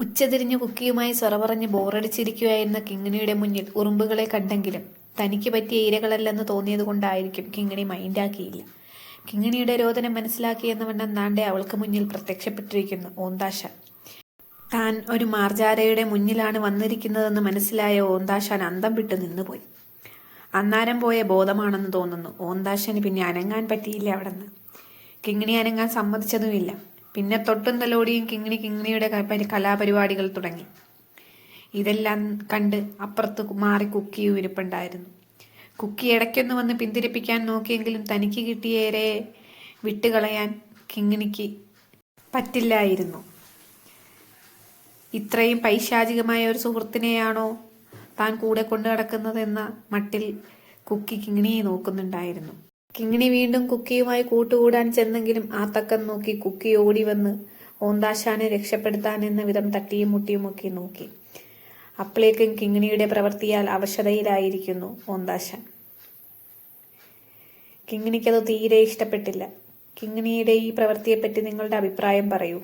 ഉച്ചതിരിഞ്ഞ് കുക്കിയുമായി സൊറ പറഞ്ഞ് ബോറടിച്ചിരിക്കുകയായിരുന്ന കിങ്ങിണിയുടെ മുന്നിൽ ഉറുമ്പുകളെ കണ്ടെങ്കിലും തനിക്ക് പറ്റിയ ഇരകളല്ലെന്ന് തോന്നിയതുകൊണ്ടായിരിക്കും കിങ്ങിണി മൈൻഡാക്കിയില്ല. കിങ്ങിണിയുടെ രോദനം മനസ്സിലാക്കിയെന്ന വണ്ണം നാണ്ടെ അവൾക്ക് മുന്നിൽ പ്രത്യക്ഷപ്പെട്ടിരിക്കുന്നു ഓന്താശാൻ. താൻ ഒരു മാർജാരയുടെ മുന്നിലാണ് വന്നിരിക്കുന്നതെന്ന് മനസ്സിലായ ഓന്താശാൻ അന്തം വിട്ടു നിന്നുപോയി. അന്നാരം പോയ ബോധമാണെന്ന് തോന്നുന്നു ഓന്താശാന്. പിന്നെ അനങ്ങാൻ പറ്റിയില്ല അവിടുന്ന്. കിങ്ങിണി അനങ്ങാൻ സമ്മതിച്ചതുമില്ല. പിന്നെ തൊട്ടും തലോടിയും കിങ്ങിണിയുടെ കലാപരിപാടികൾ തുടങ്ങി. ഇതെല്ലാം കണ്ട് അപ്പുറത്ത് മാറി കുക്കിയും ഇരിപ്പുണ്ടായിരുന്നു. കുക്കി ഇടയ്ക്കൊന്ന് വന്ന് പിന്തിരിപ്പിക്കാൻ നോക്കിയെങ്കിലും തനിക്ക് കിട്ടിയ ഇരയെ വിട്ടുകളയാൻ കിങ്ങിണിക്ക് പറ്റില്ലായിരുന്നു. ഇത്രയും പൈശാചികമായ ഒരു സുഹൃത്തിനെയാണോ താൻ കൂടെ കൊണ്ടു നടക്കുന്നതെന്ന മട്ടിൽ കുക്കി കിങ്ങിണിയെ നോക്കുന്നുണ്ടായിരുന്നു. കിങ്ങിണി വീണ്ടും കുക്കിയുമായി കൂട്ടുകൂടാൻ ചെന്നെങ്കിലും ആ തക്കം നോക്കി കുക്കി ഓടി വന്ന് ഓന്താശാനെ രക്ഷപ്പെടുത്താൻ എന്ന വിധം തട്ടിയും മുട്ടിയുമൊക്കെ നോക്കി. അപ്പോഴേക്കും കിങ്ങിണിയുടെ പ്രവൃത്തിയാൽ അവശതയിലായിരിക്കുന്നു ഓന്താശാൻ. കിങ്ങിണിക്കത് തീരെ ഇഷ്ടപ്പെട്ടില്ല. കിങ്ങിണിയുടെ ഈ പ്രവൃത്തിയെപ്പറ്റി നിങ്ങളുടെ അഭിപ്രായം പറയൂ.